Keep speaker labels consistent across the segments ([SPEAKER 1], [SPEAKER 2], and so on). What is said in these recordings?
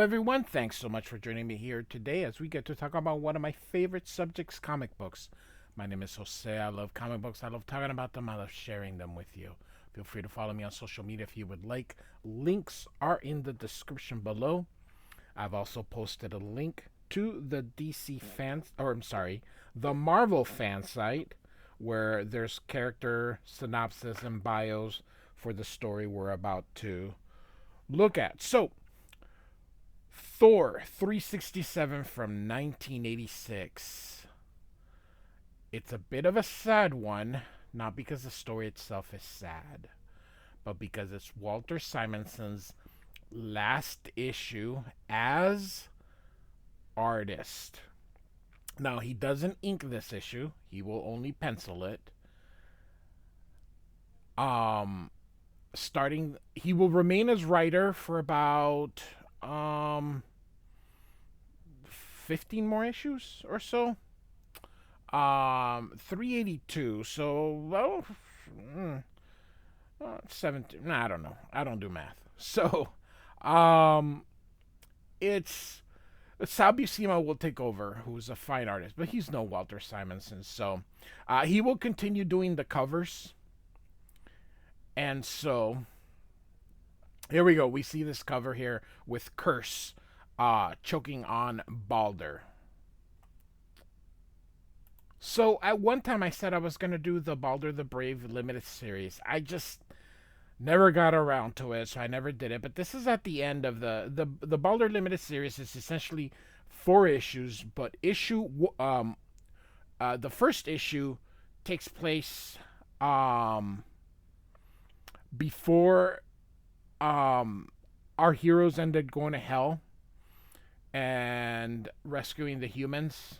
[SPEAKER 1] everyone. Thanks so much for joining me here today as we get to talk about one of my favorite subjects, comic books. My name is Jose. I love comic books. I love talking about them. I love sharing them with you. Feel free to follow me on social media if you would like. Links are in the description below. I've also posted a link to the DC fans, or I'm sorry, the Marvel fan site, where there's character synopsis and bios for the story we're about to look at. So, Thor 367 from 1986. It's a bit of a sad one, not because the story itself is sad, but because it's Walter Simonson's last issue as artist. Now, he doesn't ink this issue, he will only pencil it. He will remain as writer for about 15 more issues or so. 382. So, well, 17. Nah, I don't know. I don't do math. So, it's Sal Buscema will take over, who's a fine artist, but he's no Walter Simonson. So, he will continue doing the covers. And so, here we go. We see this cover here with Curse choking on Balder. So at one time I said I was going to do the Balder the Brave limited series. I just never got around to it, so I never did it. But this is at the end of the Balder limited series. Is essentially 4 issues, but the first issue takes place before our heroes ended going to hell and rescuing the humans.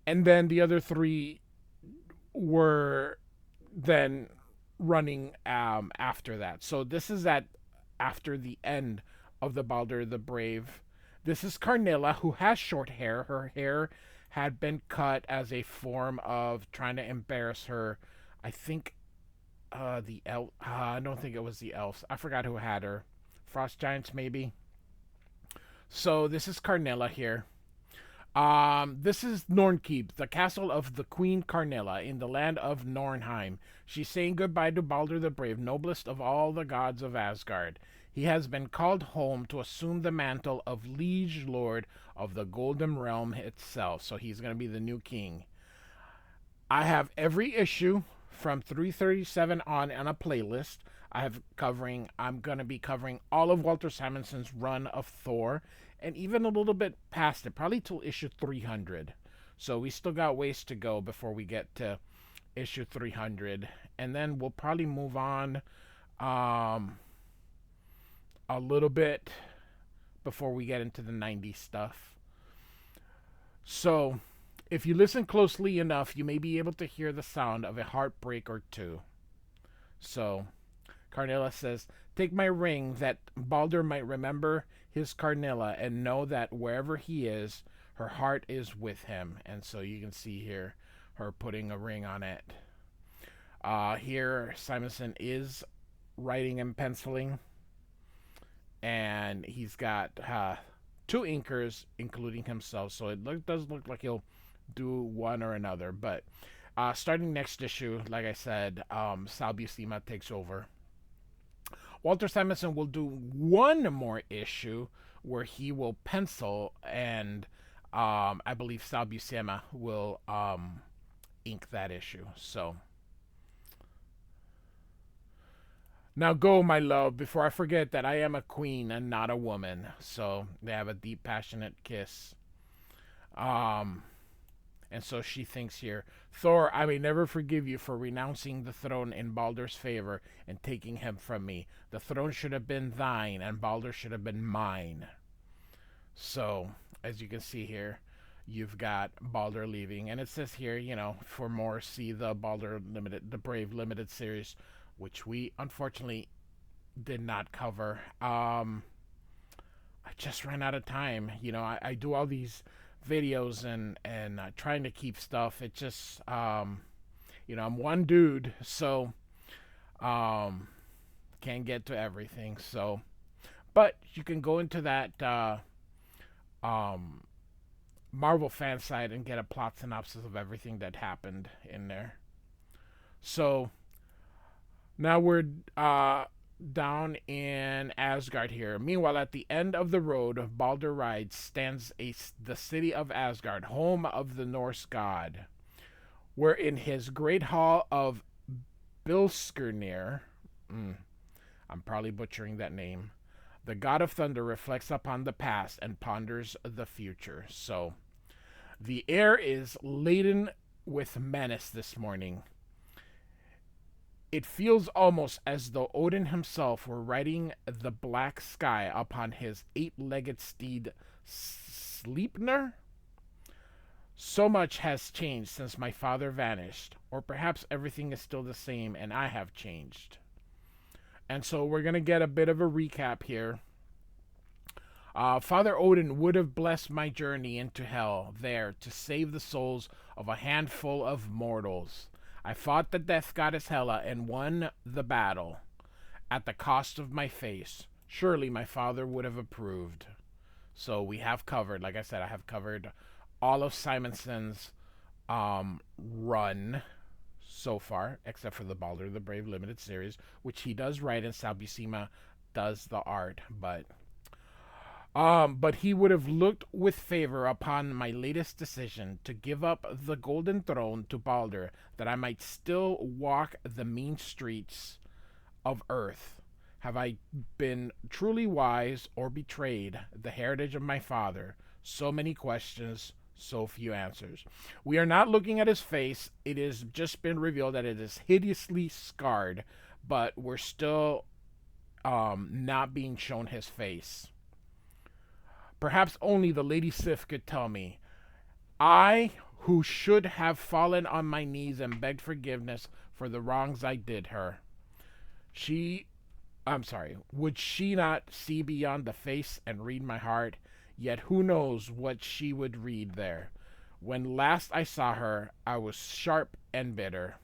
[SPEAKER 1] And then the other 3 were then running after that. So this is after the end of the Balder the Brave. This is Carnilla, who has short hair. Her hair had been cut as a form of trying to embarrass her. I think the elf. I don't think it was the elves. I forgot who had her. Frost giants, maybe. So this is Carnilla here. This is Nornkeep, the castle of the Queen Carnilla in the land of Nornheim. She's saying goodbye to Balder the Brave, noblest of all the gods of Asgard. He has been called home to assume the mantle of liege lord of the Golden Realm itself. So he's going to be the new king. I have every issue from 337 on a playlist. I'm going to be covering all of Walter Simonson's run of Thor, and even a little bit past it, probably till issue 300. So we still got ways to go before we get to issue 300, and then we'll probably move on a little bit before we get into the 90s stuff. So if you listen closely enough, you may be able to hear the sound of a heartbreak or two. So Carnilla says, "Take my ring that Balder might remember his Carnilla and know that wherever he is, her heart is with him." And so you can see here her putting a ring on it. Here Simonson is writing and penciling, and he's got 2 inkers, including himself. So it does look like he'll do one or another. But starting next issue, like I said, Sal Buscema takes over. Walter Simonson will do one more issue where he will pencil, and I believe Sal Buscema will ink that issue. So now go, my love, before I forget that I am a queen and not a woman. So they have a deep, passionate kiss. And so she thinks here, "Thor, I may never forgive you for renouncing the throne in Balder's favor and taking him from me. The throne should have been thine, and Balder should have been mine." So, as you can see here, you've got Balder leaving. And it says here, for more, see the the Brave Limited series, which we unfortunately did not cover. I just ran out of time. I do all these videos and trying to keep stuff. It just I'm one dude, so can't get to everything. So But you can go into that um, Marvel fan site and get a plot synopsis of everything that happened in there. So now we're down in Asgard here. Meanwhile, at the end of the road Balder rides stands the city of Asgard, home of the Norse god, where in his great hall of Bilskirnir, I'm probably butchering that name, the god of thunder reflects upon the past and ponders the future. So the air is laden with menace this morning. It feels almost as though Odin himself were riding the black sky upon his eight-legged steed Sleipnir. So much has changed since my father vanished, or perhaps everything is still the same and I have changed. And so we're going to get a bit of a recap here. Father Odin would have blessed my journey into hell there to save the souls of a handful of mortals. I fought the death goddess Hela and won the battle at the cost of my face. Surely my father would have approved. So we have covered, like I said, I have covered all of Simonson's run so far, except for the Balder the Brave limited series, which he does write and Sal Buscema does the art, but he would have looked with favor upon my latest decision to give up the golden throne to Balder, that I might still walk the mean streets of earth. Have I been truly wise or betrayed the heritage of my father? So many questions, so few answers. We are not looking at his face. It has just been revealed that it is hideously scarred, but we're still not being shown his face. Perhaps only the Lady Sif could tell me. I, who should have fallen on my knees and begged forgiveness for the wrongs I did her. Would she not see beyond the face and read my heart? Yet who knows what she would read there. When last I saw her, I was sharp and bitter.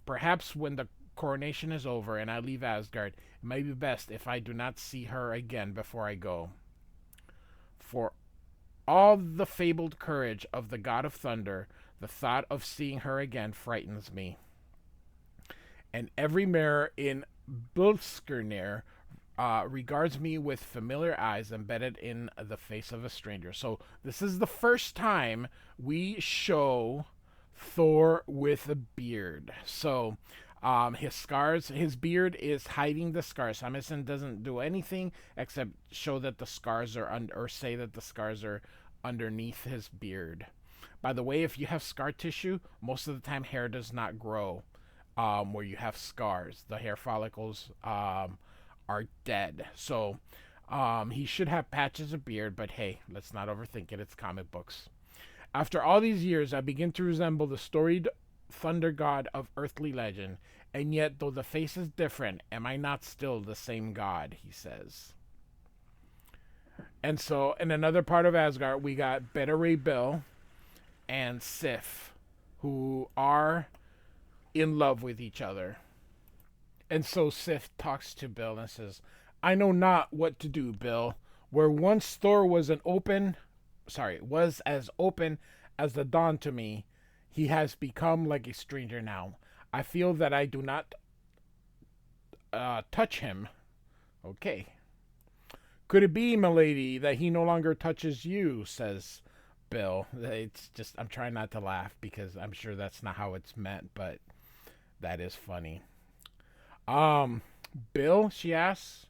[SPEAKER 1] Perhaps when the coronation is over and I leave Asgard, it may be best if I do not see her again before I go. For all the fabled courage of the god of thunder, the thought of seeing her again frightens me. And every mirror in Bilskirnir regards me with familiar eyes embedded in the face of a stranger. So this is the first time we show Thor with a beard. So his scars, his beard is hiding the scars. Simonson doesn't do anything except show that the scars are or say that the scars are underneath his beard. By the way, if you have scar tissue, most of the time hair does not grow where you have scars. The hair follicles are dead. So he should have patches of beard, but hey, let's not overthink it. It's comic books. After all these years, I begin to resemble the storied thunder god of earthly legend, and yet though the face is different, am I not still the same god, he says. And so in another part of Asgard, we got Beta Ray Bill and Sif, who are in love with each other. And so Sif talks to Bill and says, I know not what to do, Bill. Where once Thor was as open as the dawn to me, he has become like a stranger now. I feel that I do not touch him. Okay. Could it be, milady, that he no longer touches you, says Bill. It's just, I'm trying not to laugh because I'm sure that's not how it's meant, but that is funny. Bill, she asks.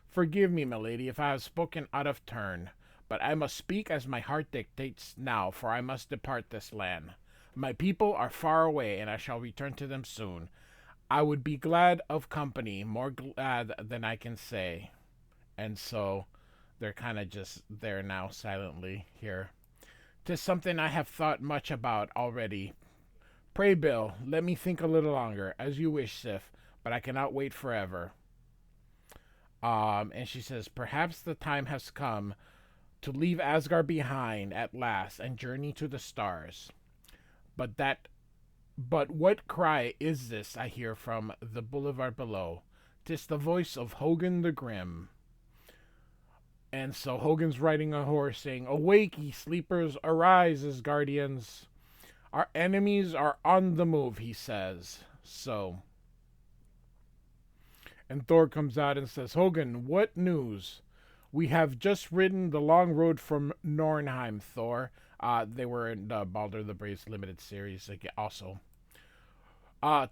[SPEAKER 1] Forgive me, milady, if I have spoken out of turn, but I must speak as my heart dictates now, for I must depart this land. My people are far away, and I shall return to them soon. I would be glad of company, more glad than I can say. And so they're kind of just there now silently here. 'Tis something I have thought much about already. Pray, Bill, let me think a little longer, as you wish, Sif, but I cannot wait forever. And she says, perhaps the time has come to leave Asgard behind at last and journey to the stars. But what cry is this I hear from the boulevard below? 'Tis the voice of Hogun the Grim. And so Hogan's riding a horse saying, "Awake, ye sleepers, arise as guardians. Our enemies are on the move," he says. So, and Thor comes out and says, "Hogan, what news? We have just ridden the long road from Nornheim, Thor." They were in the Balder the Brave's limited series also.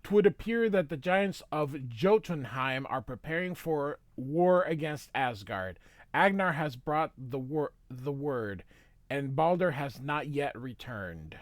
[SPEAKER 1] "'Twould appear that the giants of Jotunheim are preparing for war against Asgard. Agnar has brought the word, and Balder has not yet returned."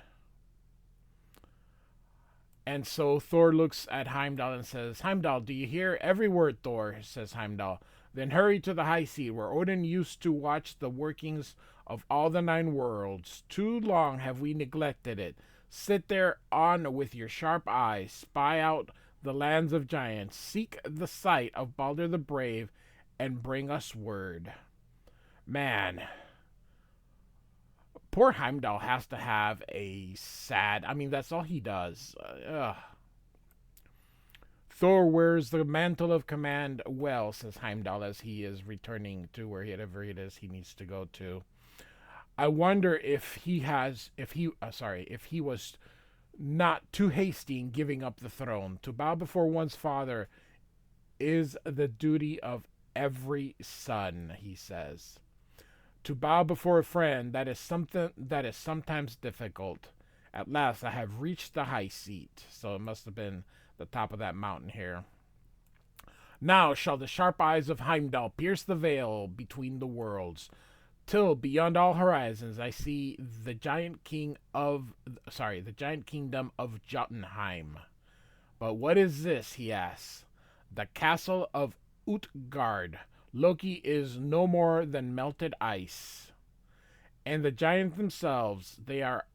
[SPEAKER 1] And so Thor looks at Heimdall and says, "Heimdall, do you hear?" "Every word, Thor," says Heimdall. "Then hurry to the high seat where Odin used to watch the workings of all the nine worlds. Too long have we neglected it. Sit there on with your sharp eyes, spy out the lands of giants, seek the sight of Balder the Brave, and bring us word." Man, poor Heimdall has to have a sad. I mean, that's all he does. "Thor wears the mantle of command well," says Heimdall as he is returning to wherever it is he needs to go to. "I wonder if if he was not too hasty in giving up the throne. To bow before one's father is the duty of every son," he says. "To bow before a friend, that is something that is sometimes difficult. At last I have reached the high seat." So it must have been the top of that mountain here. "Now shall the sharp eyes of Heimdall pierce the veil between the worlds, till beyond all horizons I see the giant the giant kingdom of Jotunheim. But what is this?" he asks. "The castle of Utgard. Loki is no more than melted ice. And the giants themselves, they are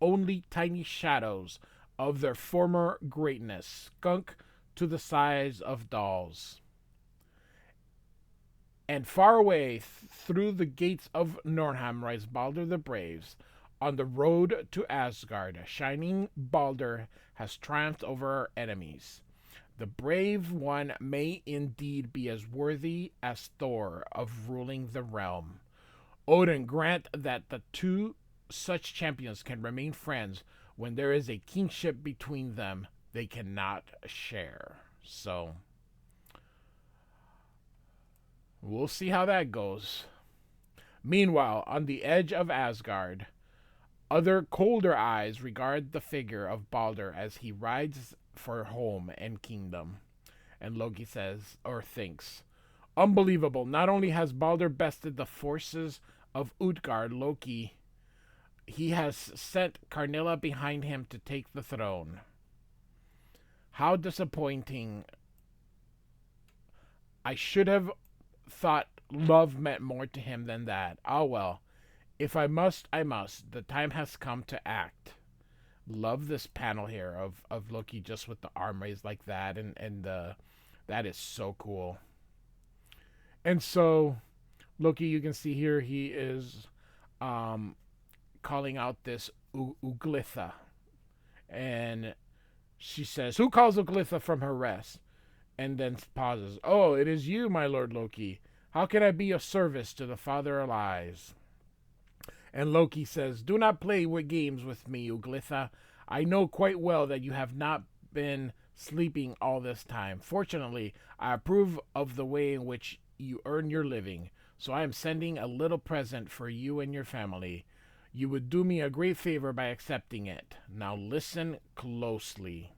[SPEAKER 1] only tiny shadows of their former greatness, skunk to the size of dolls. And far away through the gates of Nornheim rides Balder the Brave. On the road to Asgard, shining Balder has triumphed over our enemies. The brave one may indeed be as worthy as Thor of ruling the realm. Odin grant that the two such champions can remain friends when there is a kingship between them they cannot share." So, we'll see how that goes. Meanwhile, on the edge of Asgard, other colder eyes regard the figure of Balder as he rides for home and kingdom. And Loki says, or thinks, "Unbelievable. Not only has Balder bested the forces of Utgard, Loki, he has sent Karnilla behind him to take the throne. How disappointing. I should have thought love meant more to him than that. Ah, well. If I must, I must. The time has come to act." Love this panel here of Loki just with the arm raised like that, and that is so cool. And so Loki, you can see here, he is calling out this Uglitha, and she says, "Who calls Uglitha from her rest?" And then pauses. "Oh, it is you, my lord Loki. How can I be of service to the Father Allies?" And Loki says, "Do not play with games with me, Uglitha. I know quite well that you have not been sleeping all this time. Fortunately, I approve of the way in which you earn your living, so I am sending a little present for you and your family. You would do me a great favor by accepting it. Now listen closely."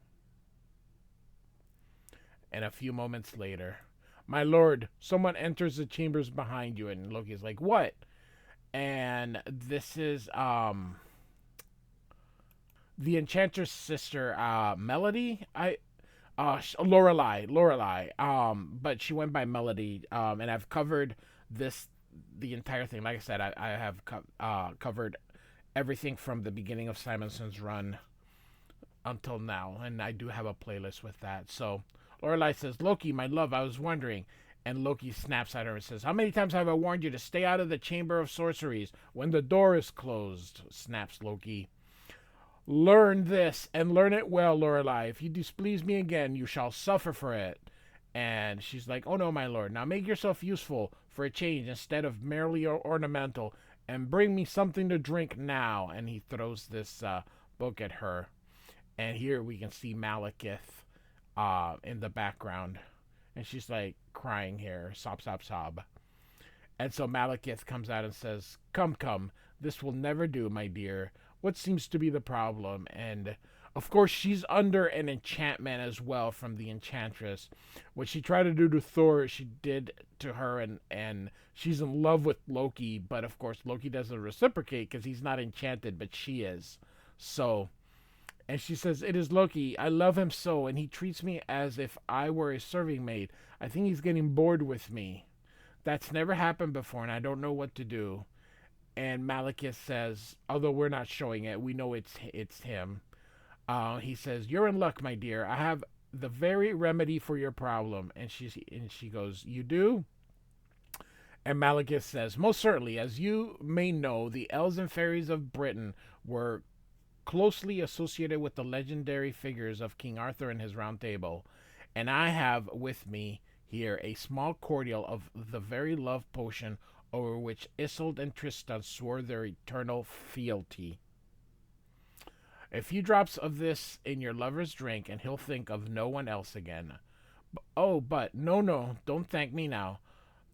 [SPEAKER 1] And a few moments later, "My lord, someone enters the chambers behind you." And Loki's like, "What?" And this is the Enchantress sister, Melody. Lorelei. But she went by Melody. And I've covered the entire thing. Like I said, I have covered everything from the beginning of Simonson's run until now, and I do have a playlist with that. So Lorelei says, "Loki, my love, I was wondering." And Loki snaps at her and says, "How many times have I warned you to stay out of the Chamber of Sorceries when the door is closed?" Snaps Loki. "Learn this, and learn it well, Lorelei. If you displease me again, you shall suffer for it." And she's like, "Oh no, my lord. Now make yourself useful for a change instead of merely ornamental, and bring me something to drink now." And he throws this book at her. And here we can see Malekith in the background. And she's like crying here, sob, sob, sob. And so Malekith comes out and says, "Come, come, this will never do, my dear. What seems to be the problem?" And of course, she's under an enchantment as well from the enchantress. What she tried to do to Thor, she did to her, and she's in love with Loki. But of course, Loki doesn't reciprocate because he's not enchanted, but she is. So, and she says, "It is Loki. I love him so, and he treats me as if I were a serving maid. I think he's getting bored with me. That's never happened before, and I don't know what to do." And Malekith says, although we're not showing it, we know it's him. He says, "You're in luck, my dear. I have the very remedy for your problem." And she goes, "You do?" And Malekith says, "Most certainly. As you may know, the elves and fairies of Britain were closely associated with the legendary figures of King Arthur and his round table. And I have with me here a small cordial of the very love potion over which Isolde and Tristan swore their eternal fealty. A few drops of this in your lover's drink, and he'll think of no one else again. Oh, but no, no, don't thank me now.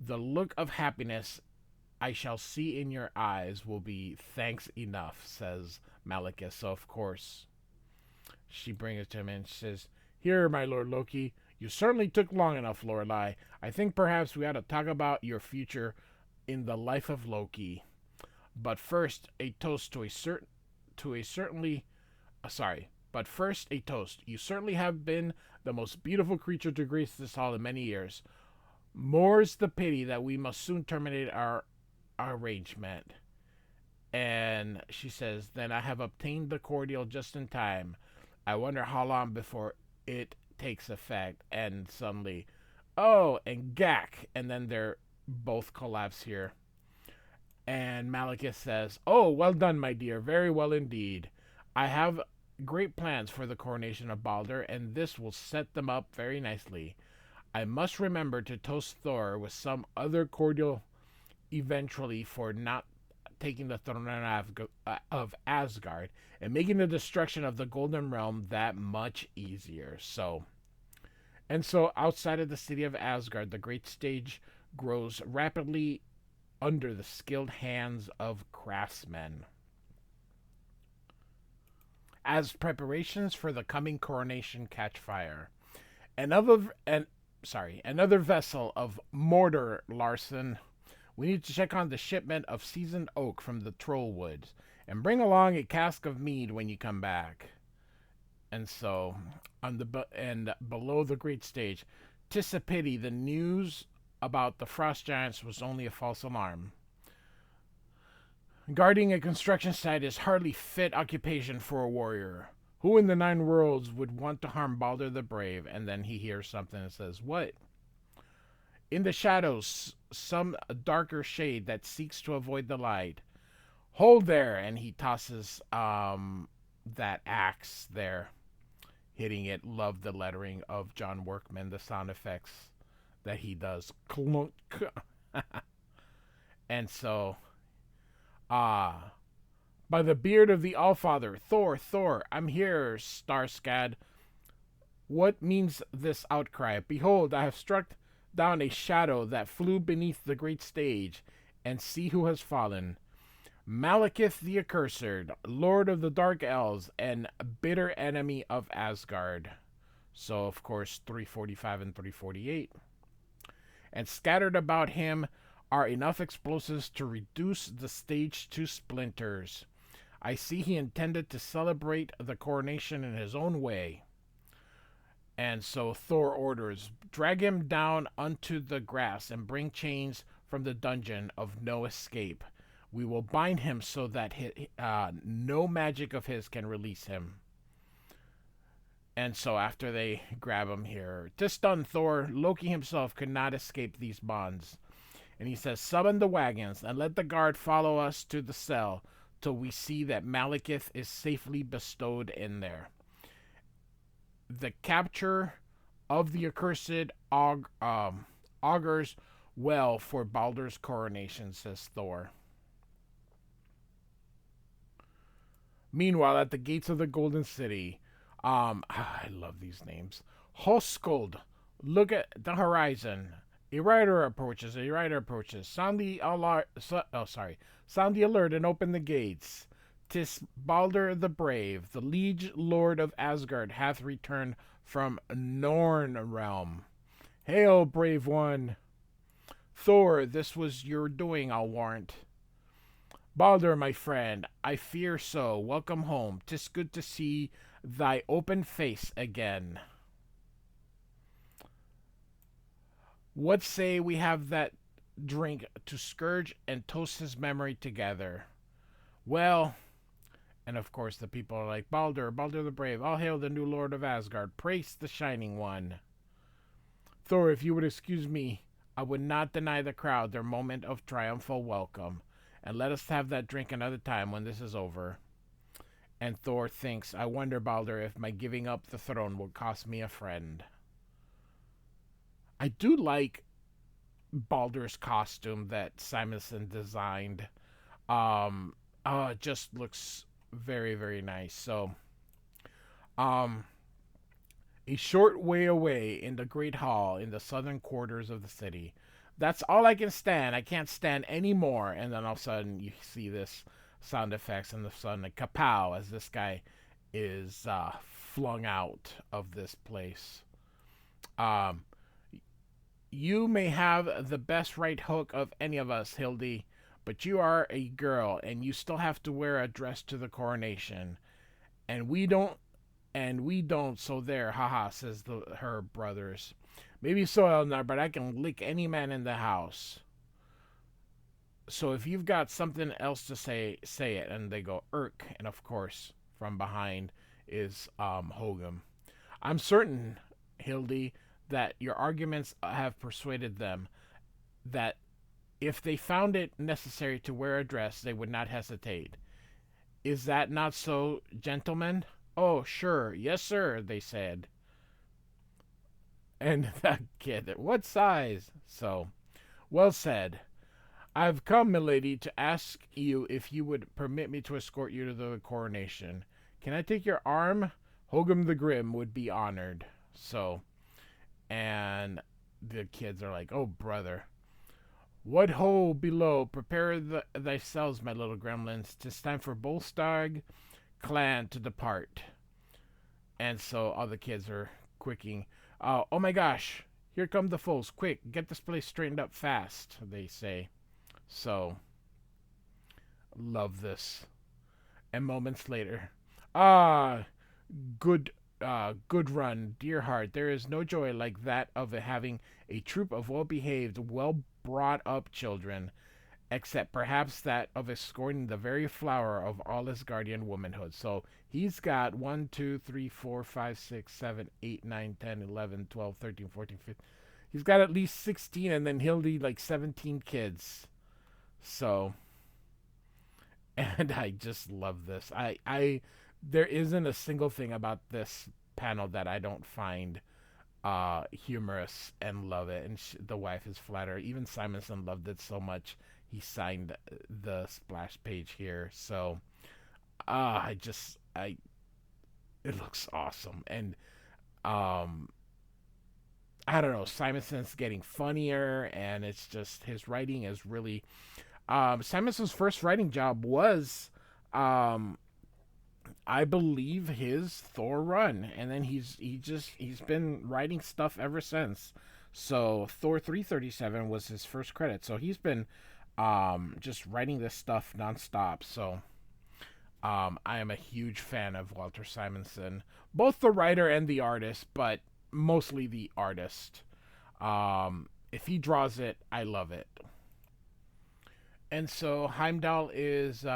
[SPEAKER 1] The look of happiness I shall see in your eyes will be thanks enough," says Malekith. So, of course, she brings it to him and says, "Here, my lord Loki, you certainly took long enough, Lorelei. I think perhaps we ought to talk about your future in the life of Loki. But first, a toast to a certainly sorry. But first, a toast. You certainly have been the most beautiful creature to grace this hall in many years. More's the pity that we must soon terminate our arrangement." And she says, "Then I have obtained the cordial just in time. I wonder how long before it takes effect." And suddenly, oh, and gack. And then they're both collapse here. And Malekith says, "Oh, well done, my dear. Very well indeed. I have great plans for the coronation of Balder, and this will set them up very nicely. I must remember to toast Thor with some other cordial eventually for not taking the throne of Asgard and making the destruction of the Golden Realm that much easier." So, and so outside of the city of Asgard, the great stage grows rapidly under the skilled hands of craftsmen. As preparations for the coming coronation catch fire, another vessel of Mordor Larson. We need to check on the shipment of seasoned oak from the troll woods, and bring along a cask of mead when you come back. And so, below the great stage, 'tis a pity the news about the frost giants was only a false alarm. Guarding a construction site is hardly fit occupation for a warrior. Who in the nine worlds would want to harm Balder the Brave?" And then he hears something and says, "What?" "In the shadows, some darker shade that seeks to avoid the light. Hold there!" And he tosses that axe there, hitting it. Love the lettering of John Workman, the sound effects that he does. Clunk. And so, by the beard of the Allfather, Thor, Thor, I'm here, Starscad. What means this outcry? Behold, I have struck down a shadow that flew beneath the great stage, and see who has fallen. Malekith the Accursed, Lord of the Dark Elves, and bitter enemy of Asgard. So, of course, 345 and 348. And scattered about him are enough explosives to reduce the stage to splinters. I see he intended to celebrate the coronation in his own way. And so Thor orders, drag him down unto the grass and bring chains from the dungeon of no escape. We will bind him so that no magic of his can release him. And so after they grab him here, 'tis done, Thor. Loki himself could not escape these bonds. And he says, summon the wagons and let the guard follow us to the cell till we see that Malekith is safely bestowed in there. The capture of the accursed augurs well for Baldur's coronation, says Thor. Meanwhile, at the gates of the Golden City, I love these names. Hoskold, look at the horizon. A rider approaches. A rider approaches. Sound the alert. Sound the alert and open the gates. 'Tis Balder the Brave, the liege lord of Asgard, hath returned from Norn realm. Hail, brave one! Thor, this was your doing, I'll warrant. Balder, my friend, I fear so. Welcome home. 'Tis good to see thy open face again. What say we have that drink to scourge and toast his memory together? Well, and of course the people are like, Balder, Balder the Brave, all hail the new lord of Asgard, praise the Shining One. Thor, if you would excuse me, I would not deny the crowd their moment of triumphal welcome, and let us have that drink another time when this is over. And Thor thinks, I wonder, Balder, if my giving up the throne will cost me a friend. I do like Baldur's costume that Simonson designed. It just looks very, very nice. So, um, a short way away in the great hall in the southern quarters of the city. That's all I can stand. I can't stand any more. And then all of a sudden, you see this sound effects, and the sudden, like, kapow, as this guy is flung out of this place. Um, you may have the best right hook of any of us, Hildy, but you are a girl, and you still have to wear a dress to the coronation, and we don't. So there, haha, says her brothers. Maybe so, Elnar, but I can lick any man in the house. So if you've got something else to say, say it. And they go, Irk. And of course, from behind is Hogum. I'm certain, Hildy, that your arguments have persuaded them that if they found it necessary to wear a dress, they would not hesitate. Is that not so, gentlemen? Oh, sure. Yes, sir, they said. And that kid, what size? So, well said. I've come, milady, to ask you if you would permit me to escort you to the coronation. Can I take your arm? Hogum the Grim would be honored. So, and the kids are like, oh, brother. What ho below? Prepare thyselves, my little gremlins. 'Tis time for Bolstag clan to depart. And so all the kids are quicking. Oh my gosh, here come the fools. Quick, get this place straightened up fast, they say. So, love this. And moments later, ah, good good run, dear heart. There is no joy like that of having a troop of well-behaved, well-brought-up children, except perhaps that of escorting the very flower of all Asgardian womanhood. So he's got 1, 2, 3, 4, 5, 6, 7, 8, 9, 10, 11, 12, 13, 14, 15. He's got at least 16, and then Hildy like 17 kids. So, and I just love this. There isn't a single thing about this panel that I don't find humorous and love it. And the wife is flattered. Even Simonson loved it so much he signed the splash page here. So I it looks awesome. And I don't know, Simonson's getting funnier, and it's just his writing is really Simonson's first writing job was um I believe his Thor run, and then he's been writing stuff ever since. So Thor 337 was his first credit. So he's been just writing this stuff nonstop. So I am a huge fan of Walter Simonson, both the writer and the artist, but mostly the artist. If he draws it, I love it. And so Heimdall is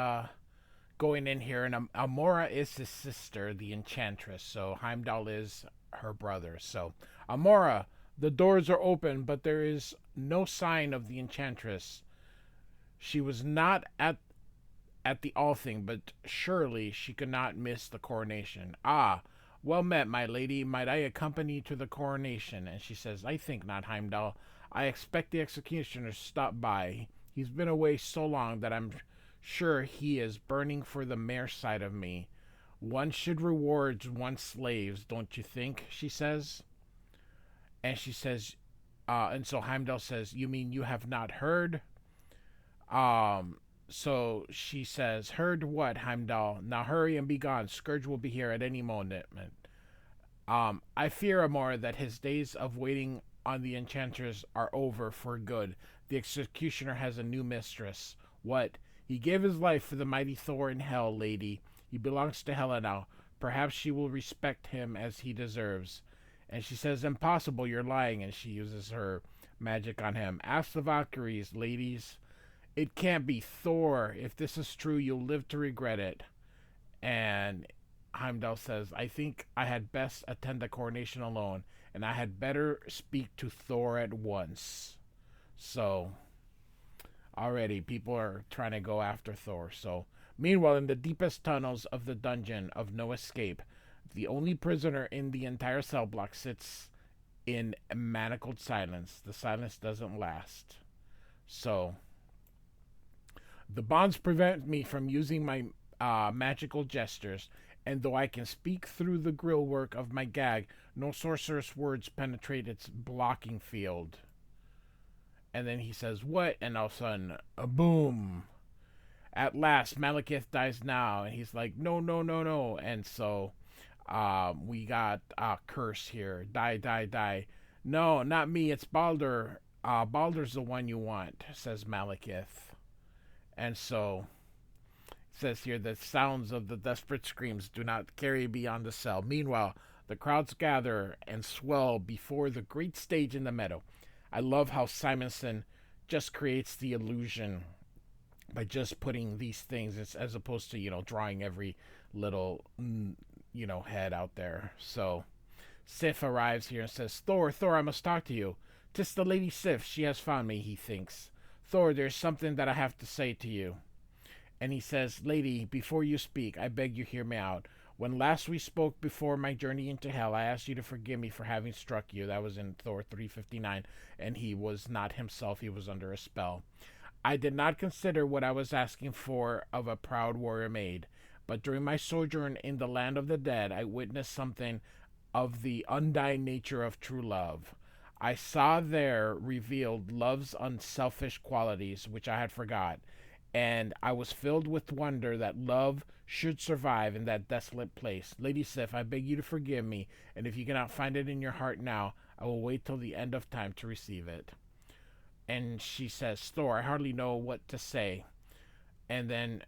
[SPEAKER 1] going in here, and Amora is his sister, the Enchantress. So Heimdall is her brother. So Amora, the doors are open, but there is no sign of the Enchantress. She was not at the All Thing, but surely she could not miss the coronation. Ah, Well met, my lady. Might I accompany you to the coronation? And she says, I think not, Heimdall. I expect the executioner to stop by. He's been away so long that I'm sure he is burning for the mere sight of me. One should reward one's slaves, don't you think? She says. And she says, and so Heimdall says, you mean you have not heard? So she says, heard what, Heimdall? Now hurry and be gone. Scourge will be here at any moment. I fear, Amor, that his days of waiting on the enchanters are over for good. The executioner has a new mistress. What? He gave his life for the mighty Thor in Hell, lady. He belongs to Hela now. Perhaps she will respect him as he deserves. And she says, impossible, you're lying. And she uses her magic on him. Ask the Valkyries, ladies. It can't be Thor. If this is true, you'll live to regret it. And Heimdall says, I think I had best attend the coronation alone, and I had better speak to Thor at once. So, already, people are trying to go after Thor. So, meanwhile, in the deepest tunnels of the dungeon of no escape, the only prisoner in the entire cell block sits in manacled silence. The silence doesn't last. So, the bonds prevent me from using my magical gestures, and though I can speak through the grill work of my gag, no sorcerous words penetrate its blocking field. And then he says, what? And all of a sudden, a boom. At last, Malekith dies now. And he's like, no, no, no, no. And so we got Curse here. Die, die, die. No, not me. It's Balder. Balder's the one you want, says Malekith. And so it says here the sounds of the desperate screams do not carry beyond the cell. Meanwhile, the crowds gather and swell before the great stage in the meadow. I love how Simonson just creates the illusion by just putting these things as opposed to, drawing every little, head out there. So Sif arrives here and says, Thor, I must talk to you. 'Tis the Lady Sif. She has found me, he thinks. Thor, there's something that I have to say to you. And he says, Lady, before you speak, I beg you hear me out. When last we spoke before my journey into hell, I asked you to forgive me for having struck you. That was in Thor 359, and he was not himself. He was under a spell. I did not consider what I was asking for of a proud warrior maid, but during my sojourn in the land of the dead, I witnessed something of the undying nature of true love. I saw there revealed love's unselfish qualities, which I had forgot, and I was filled with wonder that love should survive in that desolate place. Lady Sif, I beg you to forgive me, and if you cannot find it in your heart now, I will wait till the end of time to receive it. And she says, Thor, I hardly know what to say. And then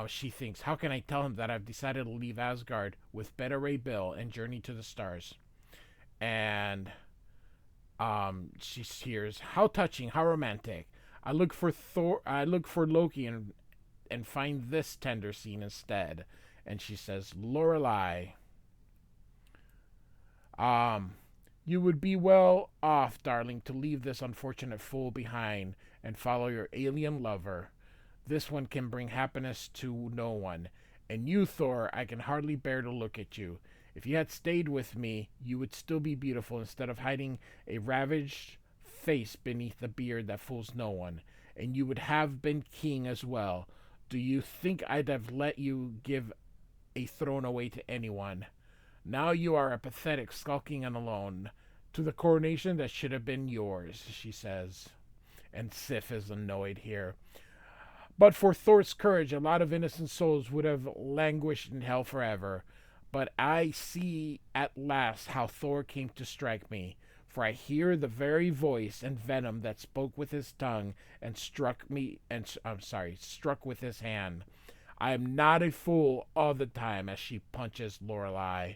[SPEAKER 1] she thinks, how can I tell him that I've decided to leave Asgard with Beta Ray Bill and journey to the stars? And she hears, how touching, how romantic. I look for Loki and find this tender scene instead. And she says, Lorelei, you would be well off, darling, to leave this unfortunate fool behind and follow your alien lover. This one can bring happiness to no one. And you, Thor, I can hardly bear to look at you. If you had stayed with me, you would still be beautiful instead of hiding a ravaged face beneath a beard that fools no one. And you would have been king as well. Do you think I'd have let you give a throne away to anyone? Now you are apathetic, skulking and alone. To the coronation that should have been yours, she says. And Sif is annoyed here. But for Thor's courage, a lot of innocent souls would have languished in hell forever. But I see at last how Thor came to strike me, for I hear the very voice and venom that spoke with his tongue and struck with his hand. I am not a fool all the time, as she punches Lorelei.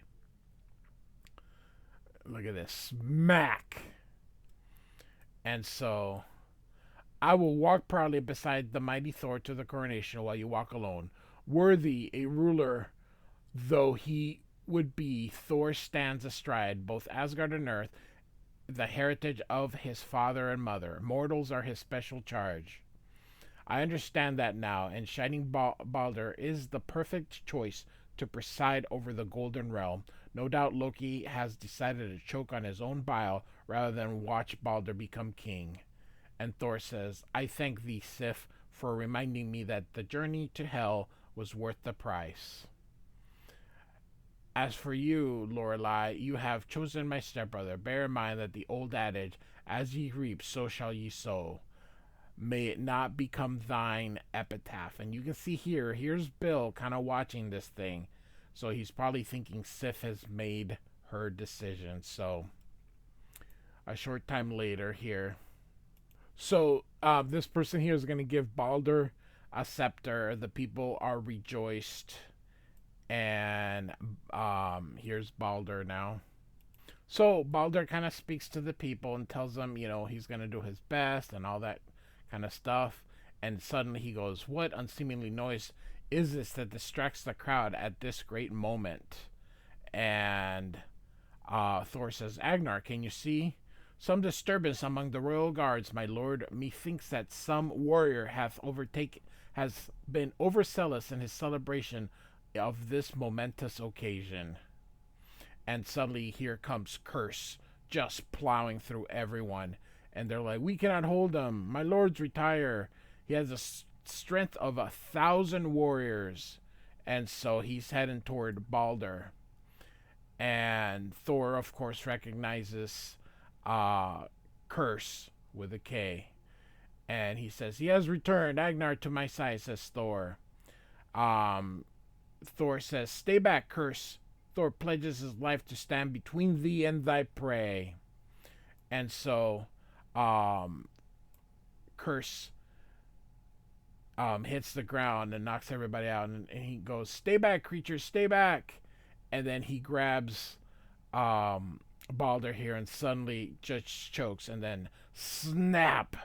[SPEAKER 1] Look at this. Smack! And so, I will walk proudly beside the mighty Thor to the coronation while you walk alone. Worthy a ruler though he would be, Thor stands astride both Asgard and Earth, the heritage of his father and mother. Mortals are his special charge. I understand that now, and Shining Balder is the perfect choice to preside over the Golden Realm. No doubt Loki has decided to choke on his own bile rather than watch Balder become king. And Thor says, I thank thee, Sif, for reminding me that the journey to Hel was worth the price. As for you, Lorelei, you have chosen my stepbrother. Bear in mind that the old adage, as ye reap, so shall ye sow. May it not become thine epitaph. And you can see here's Bill kind of watching this thing. So he's probably thinking Sif has made her decision. So a short time later here. So this person here is going to give Balder a scepter. The people are rejoiced. And here's Balder now. So Balder kind of speaks to the people and tells them, he's going to do his best and all that kind of stuff. And suddenly he goes, what unseemly noise is this that distracts the crowd at this great moment? And Thor says, Agnar, can you see? Some disturbance among the royal guards, my lord. Methinks that some warrior has been overzealous in his celebration of this momentous occasion. And suddenly here comes Curse, just plowing through everyone. And they're like, we cannot hold him. My lords, retire. He has a strength of 1,000 warriors. And so he's heading toward Balder. And Thor, of course, recognizes Curse with a K. And he says, he has returned, Agnar to my side, says Thor. Thor says, stay back, Curse. Thor pledges his life to stand between thee and thy prey. And so, Curse hits the ground and knocks everybody out. And he goes, stay back, creatures, stay back. And then he grabs Balder here and suddenly just chokes. And then snap,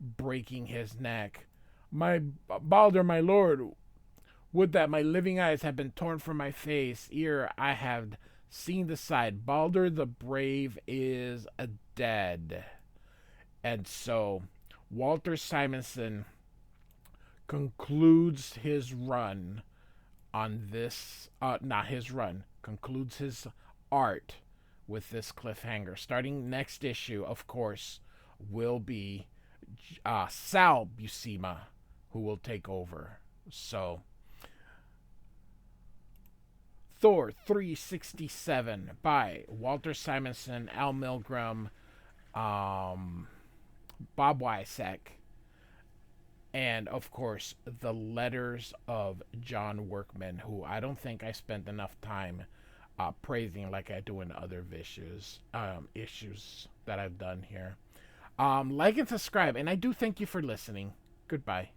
[SPEAKER 1] breaking his neck. My Balder, my lord, would that my living eyes had been torn from my face, ere I had seen the sight. Balder the brave is dead. And so Walter Simonson concludes his run on this, concludes his art with this cliffhanger. Starting next issue, of course, will be Sal Buscema, who will take over. So Thor 367 by Walter Simonson, Al Milgrom, Bob Wysack, and of course the letters of John Workman, who I don't think I spent enough time praising like I do in other issues that I've done here. Like and subscribe, and I do thank you for listening. Goodbye.